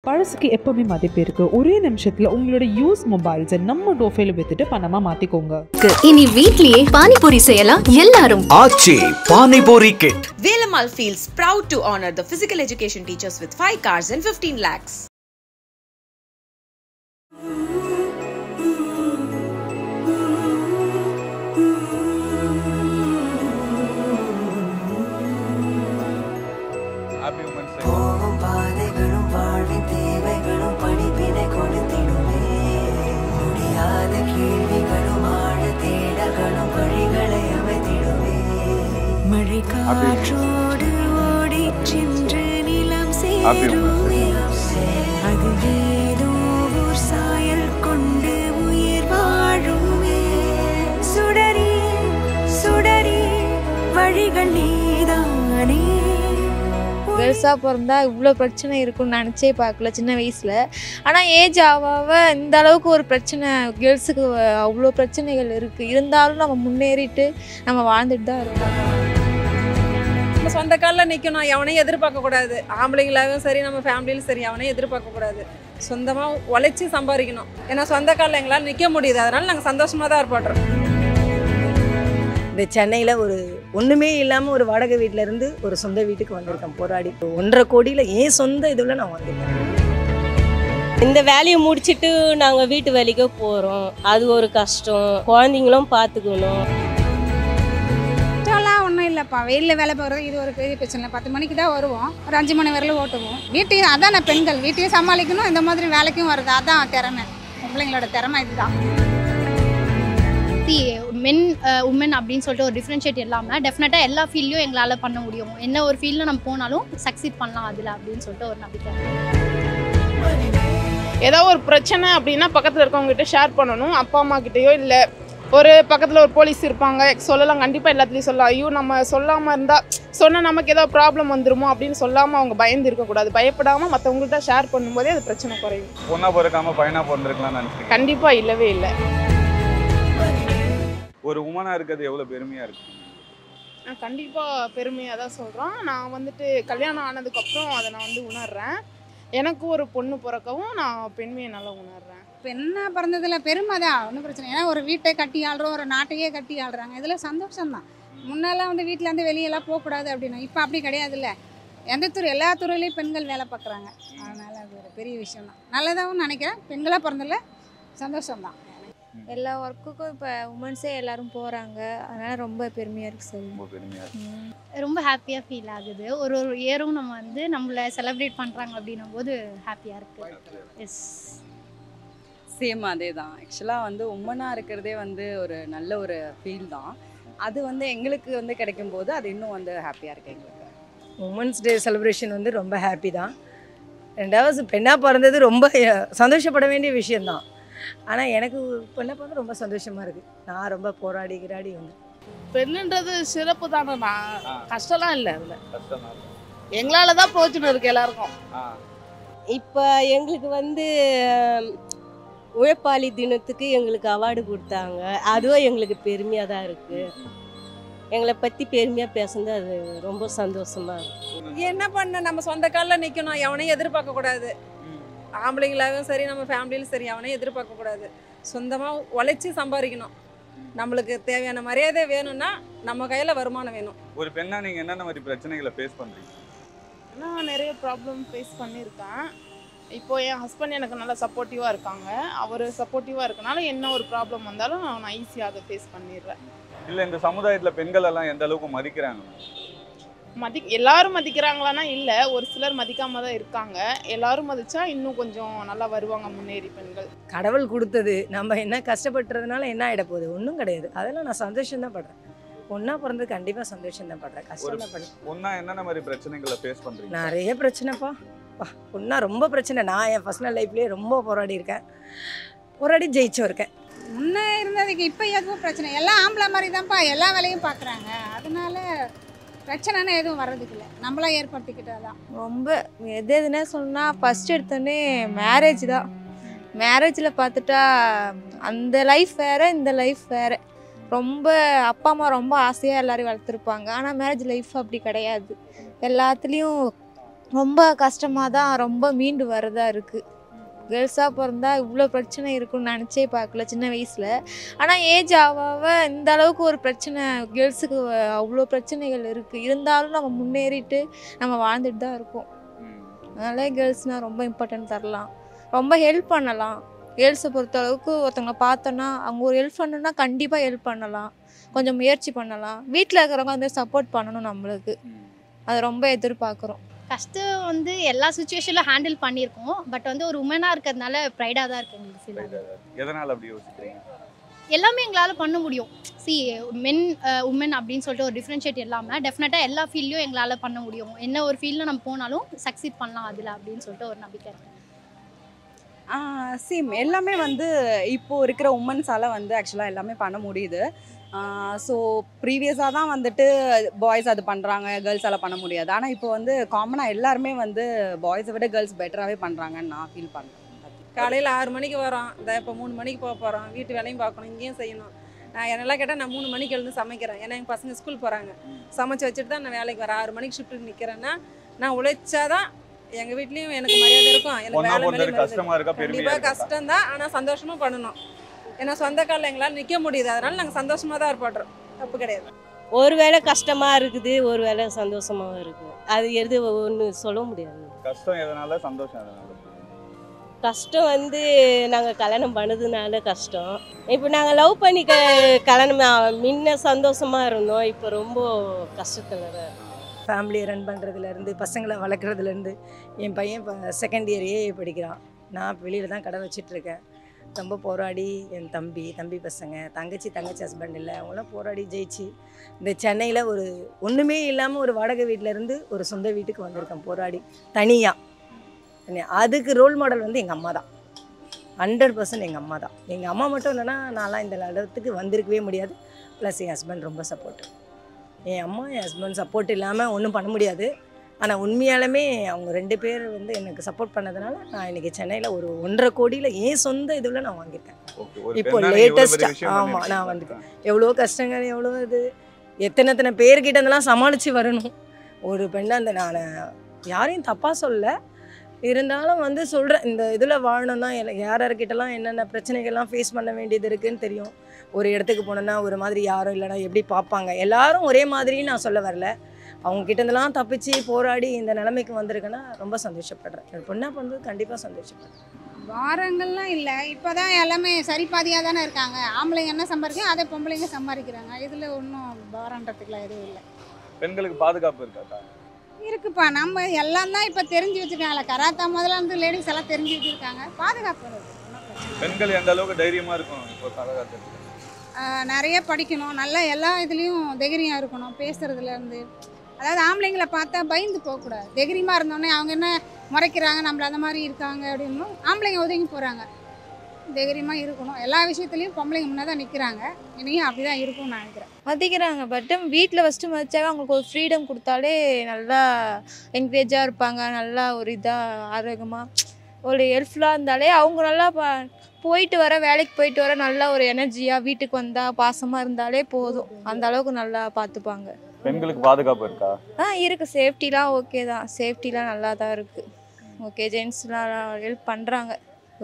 பழசுக்கு எப்பவுமே மதிப்பு இருக்கு. ஒரே நிமிஷத்துல உங்களோட யூஸ் மொபைல்ஸை நம்ம டோஃபைல வித்துட்டு பணமா மாத்திக்கோங்க. இனி வீட்லயே பானிபூரி செய்யலாம் எல்லாரும். Aachi panipuri kit. Velamal feels proud to honor the physical education teachers with 5 cars and 15 lakhs. காற்றோடு ஓடி சென்று நிலம் சேருமே அது ஏதோ ஒரு சாயல் கொண்டு உயிர் வாழுமே சுடரி சுடரி வழிகள் நீதானே. கேர்ள்ஸாக பிறந்தா இவ்வளோ பிரச்சனை இருக்குன்னு நினச்சே பார்க்கல சின்ன வயசில். ஆனால் ஏஜ் ஆக இந்த அளவுக்கு ஒரு பிரச்சனை கேர்ள்ஸுக்கு அவ்வளோ பிரச்சனைகள் இருக்குது. இருந்தாலும் நம்ம முன்னேறிட்டு நம்ம வாழ்ந்துட்டு தான் இருக்கோம். நம்ம சொந்த காலில் நிற்கணும், எவனையும் எதிர்பார்க்கக்கூடாது. ஆம்பளைங்களாகவும் சரி நம்ம ஃபேமிலியிலும் சரி எவனையும் எதிர்பார்க்கக்கூடாது. சொந்தமாக உழைச்சி சம்பாதிக்கணும். ஏன்னா சொந்த காலில் எங்களால் நிற்க முடியுது. அதனால் நாங்கள் சந்தோஷமாக தான் ஏற்படுறோம். இந்த சென்னையில் ஒரு ஒன்றுமே இல்லாமல் ஒரு வாடகை வீட்டில் இருந்து ஒரு சொந்த வீட்டுக்கு வந்திருக்கேன் போராடி. 1.5 கோடியில் ஏன் சொந்த இதில் நான் வாங்கியிருக்கேன். இந்த வேலையை முடிச்சுட்டு நாங்கள் வீட்டு வேலைக்கு போகிறோம். அது ஒரு கஷ்டம். குழந்தைங்களும் பார்த்துக்கணும். ஒன்றும் இல்லைப்பா, வெயிலில் வேலை பார்க்குறது இது ஒரு பெரிய பிரச்சனை. 10 மணிக்கு தான் வருவோம், ஒரு 5 மணி வரையிலும் ஓட்டுவோம். வீட்டையும் அதான் பெண்கள் வீட்டையும் சமாளிக்கணும், இந்த மாதிரி வேலைக்கும் வருது. அதான் திறமை, பிள்ளைங்களோட திறமை இதுதான். மென் உமன் அப்படின்னு சொல்லிட்டு ஒரு டிஃப்ரென்ஷியேட் இல்லாமல் டெஃபினட்டாக எல்லா ஃபீல்ட்லையும் எங்களால் பண்ண முடியும். என்ன ஒரு ஃபீல்டில் நம்ம போனாலும் சக்சீட் பண்ணலாம் அதில் அப்படின்னு சொல்லிட்டு ஒரு நம்பிக்கை. ஏதோ ஒரு பிரச்சனை அப்படின்னா பக்கத்தில் இருக்கவங்ககிட்ட ஷேர் பண்ணணும். அப்பா அம்மா கிட்டேயோ இல்லை ஒரு பக்கத்தில் ஒரு போலீஸ் இருப்பாங்க, சொல்லலாம். கண்டிப்பாக எல்லாத்துலேயும் சொல்லலாம். ஐயோ நம்ம சொல்லாமல் இருந்தால் சொன்னால் நமக்கு ஏதோ ப்ராப்ளம் வந்துருமோ அப்படின்னு சொல்லாமல் அவங்க பயந்து இருக்கக்கூடாது. பயப்படாமல் மற்றவங்கள்ட்ட ஷேர் பண்ணும்போதே அது பிரச்சனை குறையும். பொண்ணா பிறக்காம பையனா பிறந்திருக்கலாம்னு நினைக்கிறேன். கண்டிப்பாக இல்லவே இல்லை. ஒரு உமனா இருக்கிறது எவ்வளோ பெருமையாக இருக்கு. நான் கண்டிப்பாக பெருமையாக தான் சொல்கிறோம். நான் வந்துட்டு கல்யாணம் ஆனதுக்கப்புறம் அதை நான் உணர்றேன். எனக்கு ஒரு பொண்ணு பிறக்கவும் நான் பெண்மையை நல்லா உணர்றேன். பெண்ணாக பிறந்ததில் பெருமை தான், ஒன்றும் பிரச்சனை. ஏன்னா ஒரு வீட்டை கட்டி ஆள்றோம், ஒரு நாட்டையே கட்டி ஆள்றாங்க. இதில் சந்தோஷம்தான். முன்னெல்லாம் வீட்டிலேருந்து வெளியெல்லாம் போகக்கூடாது அப்படின்னா, இப்போ அப்படி கிடையாதுல்ல. எந்த துறை எல்லா துறையிலையும் பெண்கள் வேலை பார்க்குறாங்க. அதனால் அது ஒரு பெரிய விஷயம் தான். நல்லதாகவும் நினைக்கிறேன். பெண்களாக பிறந்ததில் சந்தோஷம்தான். எல்லா ஒர்க்குக்கும் இப்போ உமன்ஸே எல்லாரும் போகிறாங்க. அதனால் ரொம்ப பெருமையாக இருக்குது சார். ரொம்ப ஹாப்பியாக ஃபீல் ஆகுது. ஒரு ஒரு இயரும் நம்ம நம்மளை செலிப்ரேட் பண்ணுறாங்க அப்படின்னும் போது ஹாப்பியாக இருக்குது. எஸ், சேம் அதே தான். ஆக்சுவலாக உமனாக இருக்கிறதே ஒரு நல்ல ஒரு ஃபீல் தான். அது எங்களுக்கு கிடைக்கும் போது அது இன்னும் ஹாப்பியாக இருக்குது எங்களுக்கு. உமன்ஸ் டே செலிப்ரேஷன் ரொம்ப ஹாப்பி தான். ரெண்டாவது பெண்ணாக பிறந்தது ரொம்ப சந்தோஷப்பட வேண்டிய விஷயந்தான். ஆனால் எனக்கு பெண்ணை பிறந்து ரொம்ப சந்தோஷமாக இருக்குது. நான் ரொம்ப போராடி கிராடி பெண்ணுன்றது சிறப்பு தானேண்ணா, கஷ்டம்லாம் இல்லை. அதில் எங்களால் தான் பிரோஜனம் இருக்குது எல்லாருக்கும். இப்போ எங்களுக்கு உழைப்பாளி தினத்துக்கு எங்களுக்கு அவார்டு கொடுத்தாங்க. அதுவும் எங்களுக்கு பெருமையாக தான் இருக்குது. எங்களை பற்றி பெருமையாக பேசுனது அது ரொம்ப சந்தோஷமாக இருக்குது. என்ன பண்ண, நம்ம சொந்த காலில் நிற்கணும், எவனையும் எதிர்பார்க்கக்கூடாது. ஆம்பளைங்களாகவும் சரி நம்ம ஃபேமிலியிலும் சரி எவனையும் எதிர்பார்க்கக்கூடாது. சொந்தமாக உழைச்சி சம்பாதிக்கணும். நம்மளுக்கு தேவையான மரியாதை வேணும்னா நம்ம கையில் வருமானம் வேணும். ஒரு பெண்ணா நீங்கள் என்னென்ன மாதிரி பிரச்சனைகளை ஃபேஸ் பண்ணுறீங்க? நான் நிறைய ப்ராப்ளம் ஃபேஸ் பண்ணியிருக்கேன். இப்போது என் ஹஸ்பண்ட் எனக்கு நல்லா சப்போர்ட்டிவாக இருக்காங்க. அவர் சப்போர்ட்டிவாக இருக்கனால என்ன ஒரு ப்ராப்ளம் வந்தாலும் நான் ஈஸியாக அதை ஃபேஸ் பண்ணிடுறேன். இல்லை இந்த சமுதாயத்தில் பெண்கள் எல்லாம் எந்த அளவுக்கு மதிக்கிறாங்க? எல்லாரும் மதிக்கிறாங்களான்னா இல்லை, ஒரு சிலர் மதிக்காம தான் இருக்காங்க. எல்லாரும் மதிச்சா இன்னும் கொஞ்சம் நல்லா வருவாங்க முன்னேறி பெண்கள். கடவுள் கொடுத்தது நம்ம என்ன கஷ்டப்பட்டுறதுனால என்ன ஆகிட போகுது? ஒன்றும் கிடையாது. அதெல்லாம் நான் சந்தோஷம் தான் படுறேன். ஒன்றா பிறந்தது கண்டிப்பாக சந்தோஷம் தான் படுறேன். கஷ்டம் தான் படுறேன். ஒன்றா என்னென்ன மாதிரி பிரச்சனைகளை ஃபேஸ் பண்ணுறீங்க? நிறைய பிரச்சனைப்பா. ஒன்றா ரொம்ப பிரச்சனை. நான் என் பர்சனல் லைஃப்லேயே ரொம்ப போராடி இருக்கேன். போராடி ஜெயிச்சும் இருக்கேன். முன்னே இருந்ததுக்கு இப்போ எதுவும் பிரச்சனை. எல்லாம் ஆம்பளை மாதிரி தான்ப்பா எல்லா வேலையும் பார்க்குறாங்க. அதனால பிரச்சனைன்னு எதுவும் வர்றதுக்கு இல்லை, நம்மளா ஏற்படுத்திக்கிட்டாதான். ரொம்ப எதுனா சொன்னால் ஃபஸ்ட் எடுத்தோடனே மேரேஜ் தான். மேரேஜில் பார்த்துட்டா அந்த லைஃப் வேறு, இந்த லைஃப் வேறு. ரொம்ப அப்பா அம்மா ரொம்ப ஆசையாக எல்லோரும் வளர்த்துருப்பாங்க. ஆனால் மேரேஜ் லைஃப் அப்படி கிடையாது. எல்லாத்துலேயும் ரொம்ப கஷ்டமாக தான் ரொம்ப மீண்டு வரதா இருக்குது. கேர்ள்ஸாக பிறந்தா இவ்வளோ பிரச்சனை இருக்குன்னு நினச்சே பார்க்கல சின்ன வயசில். ஆனால் ஏஜ் ஆக இந்த அளவுக்கு ஒரு பிரச்சனை கேர்ள்ஸுக்கு அவ்வளோ பிரச்சனைகள் இருக்குது. இருந்தாலும் நம்ம முன்னேறிட்டு நம்ம வாழ்ந்துட்டு தான் இருக்கோம். அதனால கேர்ள்ஸ்னால் ரொம்ப இம்பார்ட்டன்ட் தரலாம், ரொம்ப ஹெல்ப் பண்ணலாம். கேர்ள்ஸை பொறுத்த அளவுக்கு ஒருத்தவங்க பார்த்தோன்னா அவங்க ஒரு ஹெல்ப் பண்ணணுன்னா கண்டிப்பாக ஹெல்ப் பண்ணலாம், கொஞ்சம் முயற்சி பண்ணலாம். வீட்டில் இருக்கிறவங்க அந்த மாதிரி சப்போர்ட் பண்ணணும் நம்மளுக்கு, அதை ரொம்ப எதிர்பார்க்குறோம். கஷ்டம் வந்து எல்லா சுச்சுவேஷனில் ஹேண்டில் பண்ணியிருக்கோம். பட் வந்து ஒரு உமனாக இருக்கிறதுனால ப்ரைடாக தான் இருக்குது எங்களுக்கு. ஃபீல் எதனால் அப்படி யோசிக்கிறீங்க? எல்லாமே எங்களால் பண்ண முடியும். மென் உமன் அப்படின்னு சொல்லிட்டு ஒரு டிஃப்ரென்ஷியேட் இல்லாமல் டெஃபினட்டாக எல்லா ஃபீல்டையும் எங்களால் பண்ண முடியும். என்ன ஒரு ஃபீல்டில் நம்ம போனாலும் சக்சீட் பண்ணலாம் அதில் அப்படின்னு சொல்லிட்டு ஒரு நம்பிக்கை இருக்குது. சேம் எல்லாமே வந்து இப்போது இருக்கிற உமன்ஸால் வந்து ஆக்சுவலாக எல்லாமே பண்ண முடியுது. ஸோ ப்ரீவியஸாக தான் வந்துட்டு பாய்ஸ் அது பண்ணுறாங்க, கேர்ள்ஸால் பண்ண முடியாது. ஆனால் இப்போ வந்து காமனாக எல்லாருமே வந்து பாய்ஸை விட கேர்ள்ஸ் பெட்டராகவே பண்ணுறாங்கன்னு நான் ஃபீல் பண்ணுறேன். காலையில் 6 மணிக்கு வரோம், இந்த இப்போ 3 மணிக்கு போக போகிறோம், வீட்டு வேலையும் பார்க்கணும், இங்கேயும் செய்யணும். நான் என்னெல்லாம் கேட்டால் நான் 3 மணிக்கு எழுந்து சமைக்கிறேன். ஏன்னா எங்கள் பசங்க ஸ்கூல் போகிறாங்க, சமைச்சு வச்சுட்டு தான் நான் வேலைக்கு வரேன். 6 மணிக்கு ஷிஃப்ட்டுக்கு நிற்கிறேன்னா நான் உழைச்சாதான் எங்கள் வீட்லேயும் எனக்கு மரியாதை இருக்கும், எனக்கு வேலை கண்டிப்பாக கஷ்டம் தான். ஆனால் சந்தோஷமாக பண்ணணும். ஏன்னா சொந்த காலில் எங்களால் நிற்க முடியுது, அதனால நாங்கள் சந்தோஷமாக தான் ஏற்படுறோம், தப்பு கிடையாது. ஒரு வேளை கஷ்டமாக இருக்குது, ஒரு வேளை சந்தோஷமாகவும் இருக்குது. அது எது ஒன்று சொல்ல முடியாது. கஷ்டம் எதனால, சந்தோஷம் எதனால? கஷ்டம் வந்து நாங்கள் கல்யாணம் பண்ணதுனால கஷ்டம். இப்போ நாங்கள் லவ் பண்ணி கல்யாணம் முன்ன சந்தோஷமாக இருந்தோம், இப்போ ரொம்ப கஷ்டத்தில் தான் இருக்கோம். ஃபேமிலியை ரன் பண்ணுறதுலேருந்து பசங்களை வளர்க்குறதுலேருந்து என் பையன் இப்போ செகண்ட் இயர் ஏஏ படிக்கிறான். நான் வெளியில் தான் கடை வச்சிட்ருக்கேன். ரொம்ப போராடி என் தம்பி பசங்க, தங்கச்சி ஹஸ்பண்ட் இல்லை, அவங்களாம் போராடி ஜெயிச்சு இந்த சென்னையில் ஒரு ஒன்றுமே இல்லாமல் ஒரு வாடகை வீட்டிலேருந்து ஒரு சொந்த வீட்டுக்கு வந்திருக்கேன் போராடி தனியாக. அதுக்கு ரோல் மாடல் வந்து எங்கள் அம்மா தான், 100% எங்கள் அம்மா தான். எங்கள் அம்மா மட்டும் இல்லைன்னா நான்லாம் இந்த இடத்துக்கு வந்திருக்கவே முடியாது. ப்ளஸ் என் ஹஸ்பண்ட் ரொம்ப சப்போர்ட்டு. என் அம்மா என் ஹஸ்பண்ட் சப்போர்ட் இல்லாமல் ஒன்றும் பண்ண முடியாது. ஆனால் உண்மையாலுமே அவங்க 2 பேர் வந்து எனக்கு சப்போர்ட் பண்ணதுனால நான் இன்றைக்கி சென்னையில் ஒரு 1.5 கோடியில் என் சொந்த இதில் நான் வாங்கியிருக்கேன். இப்போ லேட்டஸ்ட்டாக ஆமாம் நான் வந்துட்டேன். எவ்வளோ கஷ்டங்கள், எவ்வளோ இது, எத்தனை பேர்கிட்ட இருந்தெல்லாம் சமாளித்து வரணும். ஒரு பெண்ணை அந்த நான் யாரையும் தப்பாக சொல்ல, இருந்தாலும் வந்து சொல்கிறேன், இந்த இதில் வாழணும்னா யார்கிட்டலாம் என்னென்ன பிரச்சனைகள்லாம் ஃபேஸ் பண்ண வேண்டியது இருக்குதுன்னு தெரியும். ஒரு இடத்துக்கு போனோன்னா ஒரு மாதிரி யாரும் இல்லைனா எப்படி பார்ப்பாங்க, எல்லாரும் ஒரே மாதிரின்னு நான் சொல்ல வரல. அவங்கக்கிட்ட இருந்தெல்லாம் தப்பிச்சு போராடி இந்த நிலைமைக்கு வந்திருக்கேன்னா ரொம்ப சந்தோஷப்படுறேன். என் பொண்ணாக பண்ணுறது கண்டிப்பாக சந்தோஷப்படுறேன். வாரங்கள்லாம் இல்லை, இப்போ தான் எல்லாமே சரிபாதியாக தானே இருக்காங்க. ஆம்பளைங்க என்ன சம்பாதிக்கும் அதை பொம்பளைங்க சம்பாதிக்கிறாங்க. இதில் ஒன்றும் வாரன்றதுக்குலாம் எதுவும் இல்லை. பெண்களுக்கு பாதுகாப்பு இருக்காக்கா? இருக்குப்பா, நம்ம எல்லாம் தான் இப்போ தெரிஞ்சு வச்சுருக்காங்களே. கராத்தா முதல்ல வந்து லேடிஸ் எல்லாம் தெரிஞ்சு வச்சுருக்காங்க. பாதுகாப்பு இருக்குது. பெண்கள் எந்த அளவுக்கு தைரியமாக இருக்கணும் இப்போ காலகட்டத்தில்? நிறைய படிக்கணும், நல்லா எல்லா இதுலேயும் தைரியம் இருக்கணும். பேசுகிறதுலேருந்து, அதாவது ஆம்பளைங்களை பார்த்தா பயந்து போகக்கூடாது. தைரியமாக இருந்தோடனே அவங்க என்ன முறைக்கிறாங்க, நம்மள அந்த மாதிரி இருக்காங்க அப்படின்னு ஆம்பளைங்க ஒதுங்கி போகிறாங்க. தைரியமாக இருக்கணும். எல்லா விஷயத்துலையும் பொம்பளைங்க முன்னே தான் நிற்கிறாங்க. இனியும் அப்படி தான் இருக்கும்னு நான் நினைக்கிறேன். மதிக்கிறாங்க, பட் வீட்டில் ஃபஸ்ட்டு மதிச்சாவே அவங்களுக்கு ஒரு ஃப்ரீடம் கொடுத்தாலே நல்லா என்கரேஜாக இருப்பாங்க. நல்லா ஒரு இதாக ஆரோக்கியமாக ஒரு ஹெல்ப்ஃபுல்லாக இருந்தாலே அவங்க நல்லா போயிட்டு வர, வேலைக்கு போயிட்டு வர நல்லா ஒரு எனர்ஜியாக வீட்டுக்கு வந்தால் பாசமாக இருந்தாலே போதும். அந்த அளவுக்கு நல்லா பார்த்துப்பாங்க. பெண்களுக்கு பாதுகாப்பு இருக்கா? இருக்குது. சேஃப்டிலாம் ஓகே தான், சேஃப்டிலாம் நல்லா தான் இருக்குது. ஓகே, ஜென்ஸ்லாம் ஹெல்ப் பண்ணுறாங்க.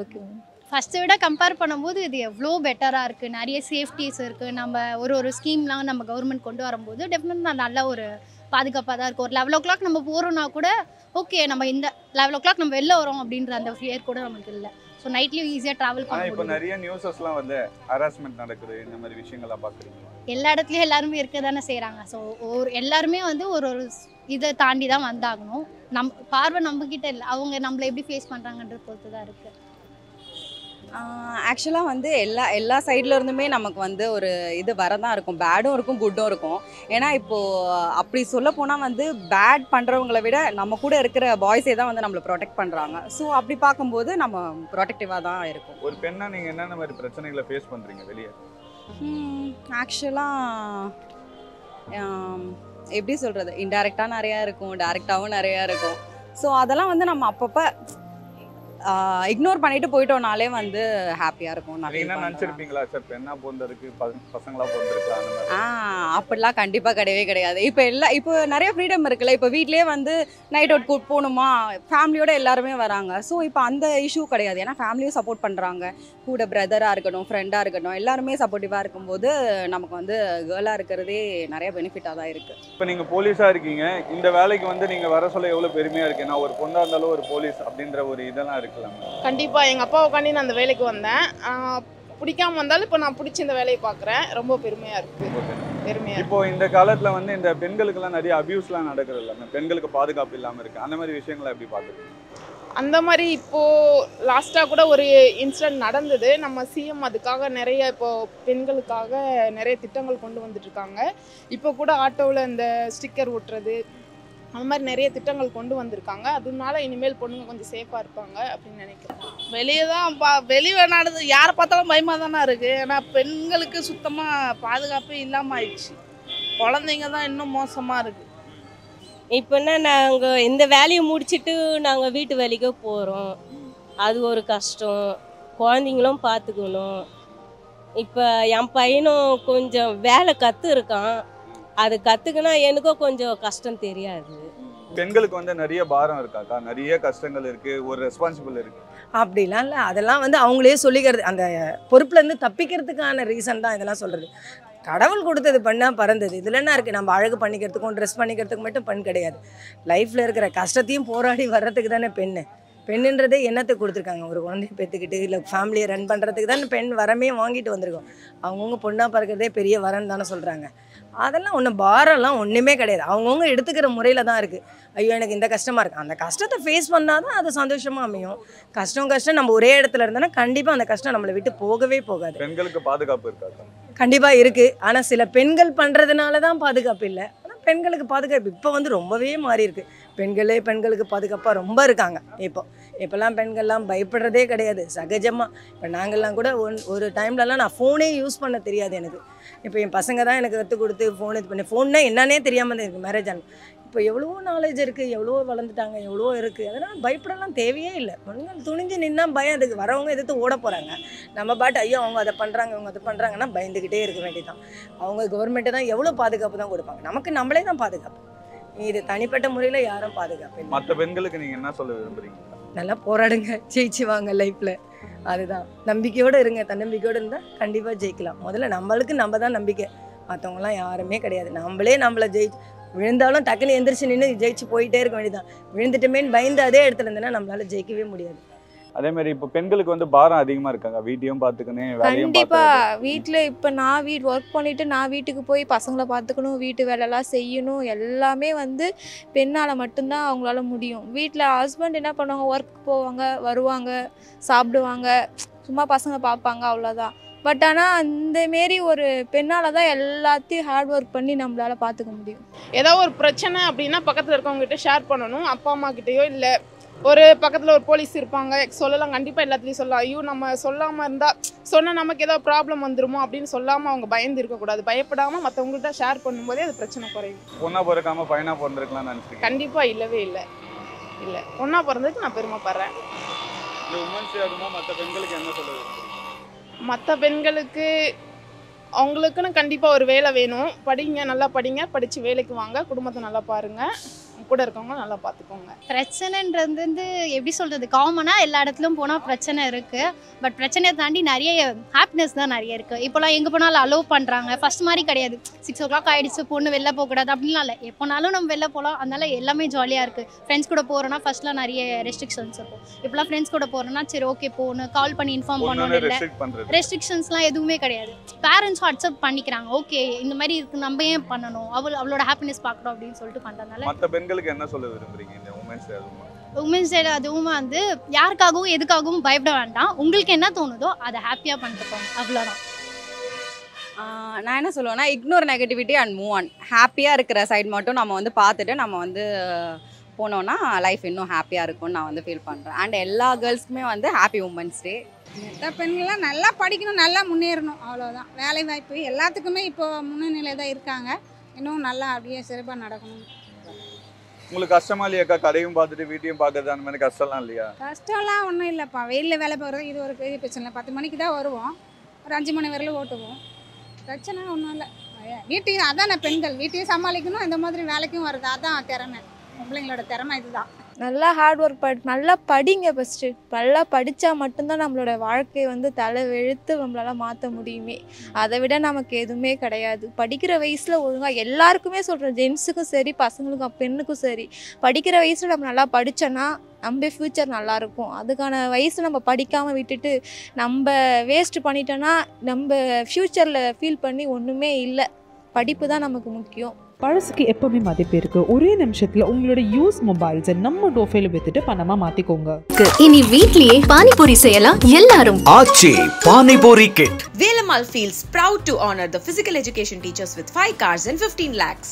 ஓகே, ஃபஸ்ட்டை விட கம்பேர் பண்ணும்போது இது எவ்வளோ பெட்டராக இருக்குது. நிறைய சேஃப்டிஸ் இருக்குது. நம்ம ஒரு ஸ்கீம்லாம் நம்ம கவர்மெண்ட் கொண்டு வரும்போது டெஃபினட்டாக நல்ல ஒரு பாதுகாப்பாக தான் இருக்குது. ஒரு 11 o'clock நம்ம போகிறோன்னா கூட ஓகே, நம்ம இந்த 11 o'clock நம்ம வெளில வரோம் அப்படின்ற அந்த ஃபியர் கூட நமக்கு இல்லை. ஸோ நைட்லேயும் ஈஸியாக ட்ராவல் பண்ண. இப்போ நிறைய நியூஸஸ்லாம் வந்து ஹராஸ்மெண்ட் நடக்குது, இந்த மாதிரி விஷயங்கள்லாம் பார்க்குறீங்க? எல்லா இடத்துலையும் எல்லாருமே இருக்க தானே செய்கிறாங்க. ஸோ எல்லாருமே வந்து ஒரு இதை தாண்டி தான் வந்தாகணும். பார்வை நம்மக்கிட்ட இல்லை, அவங்க நம்மளை எப்படி ஃபேஸ் பண்ணுறாங்கன்ற பொறுத்து தான் இருக்குது. ஆக்சுவலாக வந்து எல்லா சைடில் இருந்துமே நமக்கு வந்து ஒரு இது வரதான் இருக்கும். பேடும் இருக்கும், குட்டும் இருக்கும். ஏன்னா இப்போது அப்படி சொல்ல போனால் வந்து பேட் பண்ணுறவங்கள விட நம்ம கூட இருக்கிற பாய்ஸே தான் வந்து நம்மளை ப்ரொடெக்ட் பண்ணுறாங்க. ஸோ அப்படி பார்க்கும்போது நம்ம ப்ரொடெக்டிவாக தான் இருக்கும். ஒரு பெண்ணாக நீங்கள் என்னென்ன மாதிரி பிரச்சனைகளை ஃபேஸ் பண்ணுறீங்க வெளியே? ஆக்சுவலாக எப்படி சொல்கிறது, இன்டைரக்டாக நிறையா இருக்கும், டைரெக்டாகவும் நிறையா இருக்கும். ஸோ அதெல்லாம் வந்து நம்ம அப்பப்போ இக்னோர் பண்ணிட்டு போயிட்டோம்னாலே வந்து ஹாப்பியாக இருக்கும். நீங்க என்ன நினைச்சிருப்பீங்களா சார் பெண்ணா பிறந்திருக்கு பசங்களா பிறந்திருக்கா அந்த மாதிரி? அப்படிலாம் கண்டிப்பாக கிடையவே கிடையாது. இப்போ நிறைய ஃப்ரீடம் இருக்குல்ல. இப்போ வீட்லேயே வந்து நைட் அவுட் கூட்டு போகணுமா, ஃபேமிலியோட எல்லாருமே வராங்க. ஸோ இப்போ அந்த இஷ்யூ கிடையாது. ஏன்னா ஃபேமிலியும் சப்போர்ட் பண்ணுறாங்க, கூட பிரதராக இருக்கட்டும் ஃப்ரெண்டாக இருக்கட்டும் எல்லாருமே சப்போர்ட்டிவாக இருக்கும்போது நமக்கு வந்து கேர்ளாக இருக்கிறதே நிறைய பெனிஃபிட்டாக தான் இருக்குது. இப்போ நீங்கள் போலீஸாக இருக்கீங்க, இந்த வேலைக்கு வந்து நீங்கள் வர சொல்ல எவ்வளோ பெருமையாக இருக்குது. நான் ஒரு பொண்ணாக இருந்தாலும் ஒரு போலீஸ் அப்படின்ற ஒரு இதெல்லாம் இருக்குல்ல. கண்டிப்பாக எங்கள் அப்பா உட்காந்து நான் அந்த வேலைக்கு வந்தேன். பிடிக்காம வந்தாலும் இப்போ நான் பிடிச்சி இந்த வேலையை பார்க்குறேன். ரொம்ப பெருமையாக இருக்குது. பெருமையாக இப்போ இந்த காலத்தில் வந்து இந்த பெண்களுக்கெல்லாம் நிறைய அபியூஸ்லாம் நடக்கிறது இல்லை, பெண்களுக்கு பாதுகாப்பு இல்லாமல் இருக்குது. அந்த மாதிரி விஷயங்களை எப்படி பார்க்குறீங்க? அந்த மாதிரி இப்போது லாஸ்ட்டாக கூட ஒரு இன்சிடென்ட் நடந்தது. நம்ம சிஎம் அதுக்காக நிறைய இப்போது பெண்களுக்காக நிறைய திட்டங்கள் கொண்டு வந்துட்டுருக்காங்க. இப்போ கூட ஆட்டோவில் இந்த ஸ்டிக்கர் ஒட்டுறது அந்த மாதிரி நிறைய திட்டங்கள் கொண்டு வந்திருக்காங்க. அதனால இனிமேல் பொண்ணுங்க கொஞ்சம் சேஃபாக இருப்பாங்க அப்படின்னு நினைக்கிறேன். வெளியே தான் வெளியே நடந்து யாரை பார்த்தாலும் பயமாக தானே இருக்குது. ஏன்னா பெண்களுக்கு சுத்தமாக பாதுகாப்பே இல்லாமல் ஆயிடுச்சு. குழந்தைங்க தான் இன்னும் மோசமாக இருக்குது. இப்போன்னா நாங்கள் இந்த வேலையை முடிச்சுட்டு நாங்கள் வீட்டு வேலைக்கு போகிறோம். அது ஒரு கஷ்டம். குழந்தைங்களும் பார்த்துக்கணும். இப்போ என் பையனும் கொஞ்சம் வேலை கற்றுருக்கான். அது கற்றுக்குனா எனக்கும் கொஞ்சம் கஷ்டம் தெரியாது. பெண்களுக்கு வந்து நிறைய பாரம் இருக்காக்கா, நிறைய கஷ்டங்கள் இருக்குது, ஒரு ரெஸ்பான்சிபிள் இருக்குது. அப்படிலாம் இல்லை, அதெல்லாம் வந்து அவங்களே சொல்லிக்கிறது. அந்த பொறுப்புலேருந்து தப்பிக்கிறதுக்கான ரீசன் தான் இதெல்லாம் சொல்கிறது. கடவுள் கொடுத்தது பண்ணால் பறந்தது. இதில் என்ன இருக்குது? நம்ம அழகு பண்ணிக்கிறதுக்கும் ட்ரெஸ் பண்ணிக்கிறதுக்கு மட்டும் பெண் கிடையாது. லைஃப்பில் இருக்கிற கஷ்டத்தையும் போராடி வர்றதுக்கு தானே பெண்ணுன்றதே என்னத்தை கொடுத்துருக்காங்க? ஒரு குழந்தைய பெற்றுக்கிட்டு இல்லை ஃபேமிலியை ரன் பண்ணுறதுக்கு தானே பெண் வரமே வாங்கிட்டு வந்திருக்கோம். அவங்கவுங்க பொண்ணாக பிறக்கிறதே பெரிய வரன்னு தானே சொல்கிறாங்க. அதெல்லாம் ஒன்றும் பாரம்லாம் ஒன்றுமே கிடையாது. அவங்கவுங்க எடுத்துக்கிற முறையில் தான் இருக்குது. ஐயோ எனக்கு இந்த கஷ்டமாக இருக்குது, அந்த கஷ்டத்தை ஃபேஸ் பண்ணால் தான் அது சந்தோஷமாக அமையும். கஷ்டம் நம்ம ஒரே இடத்துல இருந்தோன்னா கண்டிப்பாக அந்த கஷ்டம் நம்மளை விட்டு போகவே போகாது. பெண்களுக்கு பாதுகாப்பு இருக்காது? கண்டிப்பாக இருக்குது. ஆனால் சில பெண்கள் பண்ணுறதுனால தான் பாதுகாப்பு இல்லை. ஆனால் பெண்களுக்கு பாதுகாப்பு இப்போ வந்து ரொம்பவே மாறி இருக்குது. பெண்களுக்கு பாதுகாப்பாக ரொம்ப இருக்காங்க. இப்போல்லாம் பெண்கள்லாம் பயப்படுறதே கிடையாது சகஜமாக. இப்போ நாங்கள்லாம் கூட ஒரு டைம்லலாம் நான் ஃபோனே யூஸ் பண்ண தெரியாது எனக்கு. இப்போ என் பசங்க தான் எனக்கு கற்றுக் கொடுத்து ஃபோன் இது பண்ணி ஃபோன்னா என்னன்னே தெரியாமல் தான் எனக்கு மேரேஜ் ஆனது. இப்போ எவ்வளோ நாலேஜ் இருக்குது, எவ்வளோ வளர்ந்துட்டாங்க, எவ்வளோ இருக்குது. அதனால் பயப்படலாம் தேவையே இல்லை. பெண்கள் துணிஞ்சு நின்னா பயம். அதுக்கு வரவங்க எதிர்த்து ஓட போகிறாங்க. நம்ம பாட்டு ஐயோ அவங்க அதை பண்ணுறாங்க அவங்க அதை பண்ணுறாங்கன்னா பயந்துக்கிட்டே இருக்க வேண்டியதான். அவங்க கவர்மெண்ட்டு தான் எவ்வளோ பாதுகாப்பு தான் கொடுப்பாங்க. நமக்கு நம்மளே தான் பாதுகாப்பு. இது தனிப்பட்ட முறையில் யாரும் பாதுகாப்பு இல்லை. மற்ற பெண்களுக்கு நீங்கள் என்ன சொல்ல விரும்புகிறீங்க? நல்லா போராடுங்க, ஜெயிச்சு வாங்க லைஃப்பில். அதுதான், நம்பிக்கையோடு இருங்க. தன்னம்பிக்கையோடு இருந்தால் கண்டிப்பாக ஜெயிக்கலாம். முதல்ல நம்மளுக்கு நம்ம தான் நம்பிக்கை, மற்றவங்களாம் யாருமே கிடையாது. நம்மளை விழுந்தாலும் டக்குன்னு எந்திரிச்சு நின்று ஜெயிச்சு போயிட்டே இருக்க வேண்டியதான். விழுந்துட்டுமேன்னு பயந்து அதே இடத்துல இருந்தேன்னா நம்மளால ஜெயிக்கவே முடியாது. அதே மாதிரி இப்போ பெண்களுக்கு வந்து பாரம் அதிகமாக இருக்காங்க, வீட்டையும் பார்த்துக்கணும், வேலையும் கண்டிப்பாக வீட்டில் இப்போ நான் ஒர்க் பண்ணிவிட்டு நான் வீட்டுக்கு போய் பசங்களை பார்த்துக்கணும், வீட்டு வேலைலாம் செய்யணும். எல்லாமே வந்து பெண்ணால் மட்டும்தான் அவங்களால முடியும். வீட்டில் ஹஸ்பண்ட் என்ன பண்ணுவாங்க, ஒர்க் போவாங்க, வருவாங்க, சாப்பிடுவாங்க, சும்மா பசங்க பார்ப்பாங்க, அவ்வளோதான். பட் ஆனால் அந்தமாரி ஒரு பெண்ணால் தான் எல்லாத்தையும் ஹார்ட் ஒர்க் பண்ணி நம்மளால் பார்த்துக்க முடியும். ஏதாவது ஒரு பிரச்சனை அப்படின்னா பக்கத்தில் இருக்கவங்ககிட்ட ஷேர் பண்ணணும். அப்பா அம்மா கிட்டேயோ இல்லை ஒரு பக்கத்தில் ஒரு போலீஸ் இருப்பாங்க, சொல்லலாம், கண்டிப்பாக எல்லாத்துலேயும் சொல்லலாம். ஐயோ நம்ம சொல்லாமல் இருந்தால் சொன்னால் நமக்கு ஏதாவது ப்ராப்ளம் வந்துருமோ அப்படின்னு சொல்லாமல் அவங்க பயந்து இருக்கக்கூடாது. பயப்படாமல் மற்றவங்கள்ட்ட ஷேர் பண்ணும்போதே அது பிரச்சனை குறையும். பொண்ணா பிறக்காம பையனா பிறந்திருக்கலாம்னு நினைச்சிருக்கேன்? கண்டிப்பாக இல்லவே இல்லை. பொண்ணா பிறந்ததுக்கு நான் பெருமைப்படுறேன். இந்த உமன்ஸ் ஆகுமா மற்ற பெண்களுக்கு என்ன சொல்லுது? மற்ற பெண்களுக்கு அவங்களுக்குன்னு கண்டிப்பாக ஒரு வேலை வேணும். படிங்க, நல்லா படிங்க, படித்து வேலைக்கு வாங்க, குடும்பத்தை நல்லா பாருங்கள், கூட இருக்கவங்க நல்லா பார்த்துக்கோங்க. பிரச்சனைன்றது வந்து எப்படி சொல்கிறது, காமனாக எல்லா இடத்துலையும் போனால் பிரச்சனை இருக்குது. பட் பிரச்சனையை தாண்டி நிறைய ஹாப்பினஸ் தான் நிறைய இருக்குது. இப்போலாம் எங்கே போனாலும் அலோவ் பண்ணுறாங்க. ஃபஸ்ட் மாதிரி கிடையாது, 6 o'clock ஆகிடுச்சு பொண்ணு வெளில போகக்கூடாது அப்படின்லாம் இல்லை. எப்போனாலும் நம்ம வெளில போகலாம். அதனால எல்லாமே ஜாலியாக இருக்குது. ஃப்ரெண்ட்ஸ் கூட போகிறோன்னா ஃபஸ்ட்லாம் நிறைய ரெஸ்ட்ரிக்ஷன்ஸ் இருக்கும். இப்போலாம் ஃப்ரெண்ட்ஸ் கூட போகிறோன்னா சரி ஓகே போகணும், கால் பண்ணி இன்ஃபார்ம் பண்ணணும், இல்லை ரெஸ்ட்ரிக்ஷன்ஸ்லாம் எதுவுமே கிடையாது. பேரண்ட்ஸும் அக்செப்ட் பண்ணிக்கிறாங்க. ஓகே இந்த மாதிரி இருக்குது, நம்ம ஏன் பண்ணணும், அவளோட ஹாப்பினஸ் பார்க்குறோம் அப்படின்னு சொல்லிட்டு பண்ணுறதுனால. மற்ற பெண்களுக்கு என்ன சொல்ல விரும்புறீங்க இந்த உமன்ஸ் டே? உமன்ஸ் டே அதுவும் வந்து யாருக்காகவும் எதுக்காகவும் பயப்பட வேண்டாம். உங்களுக்கு என்ன தோணுதோ அதை ஹாப்பியாக பண்ணிட்டு போங்க, அவ்வளோதான். நான் என்ன சொல்லுவேன்னா, ignore negativity and move on. ஹாப்பியாக இருக்கிற சைட் மட்டும் நம்ம வந்து பார்த்துட்டு நம்ம வந்து போனோன்னா லைஃப் இன்னும் ஹாப்பியாக இருக்கும்னு நான் வந்து ஃபீல் பண்ணுறேன். அண்ட் எல்லா கேர்ள்ஸ்க்குமே வந்து ஹாப்பி உமன்ஸ் டே. மற்ற பெண்கள்லாம் நல்லா படிக்கணும், நல்லா முன்னேறணும், அவ்வளோதான். வேலை வாய்ப்பு எல்லாத்துக்குமே இப்போ முன்னணியில் தான் இருக்காங்க. இன்னும் நல்லா அப்படியே சிறப்பாக நடக்கணும். உங்களுக்கு கஷ்டமா இல்லையாக்கா? கடையும் பார்த்துட்டு வீட்டையும் பார்க்கறது அந்த மாதிரி கஷ்டம்லாம் இல்லையா? கஷ்டம்லாம் ஒன்றும் இல்லைப்பா. வெயிலில் வேலை போகிறது இது ஒரு பெரிய பிரச்சனை இல்லை. 10 மணிக்கு தான் வருவோம், ஒரு 5 மணி வரையிலும் ஓட்டுவோம். பிரச்சனை ஒன்றும் இல்லை. வீட்டையும் அதான் பெண்கள் வீட்டையும் சமாளிக்கணும், இந்த மாதிரி வேலைக்கும் வருது. அதான் திறமை, பொம்பளைங்களோட திறமை இதுதான். நல்லா ஹார்ட் ஒர்க் நல்லா படிங்க ஃபஸ்ட்டு. நல்லா படித்தா மட்டும்தான் நம்மளோட வாழ்க்கையை வந்து தலை வெழுத்து நம்மளால் மாற்ற முடியுமே. அதை விட நமக்கு எதுவுமே கிடையாது. படிக்கிற வயசில் ஒழுங்காக எல்லாருக்குமே சொல்கிறேன், ஜென்ஸுக்கும் சரி பசங்களுக்கும் பெண்ணுக்கும் சரி, படிக்கிற வயசில் நம்ம நல்லா படித்தோன்னா நம்ம ஃப்யூச்சர் நல்லாயிருக்கும். அதுக்கான வயசு நம்ம படிக்காமல் விட்டுட்டு நம்ம வேஸ்ட் பண்ணிட்டோன்னா நம்ம ஃப்யூச்சரில் ஃபீல் பண்ணி ஒன்றுமே இல்லை. படிப்பு தான் நமக்கு முக்கியம். பழசுக்கு எப்பவுமே மதிப்பு இருக்கு. ஒரே நிமிஷத்துல உங்களோட யூஸ் மொபைல்ஸை நம்ம டோஃபேல வித்துட்டு பணமா மாத்திக்கோங்க. இனி வீட்லயே பானிபூரி செய்யலாம் எல்லாரும். Aachi panipuri kit. Velamal feels proud to honor the physical education teachers with 5 cars and 15 lakhs.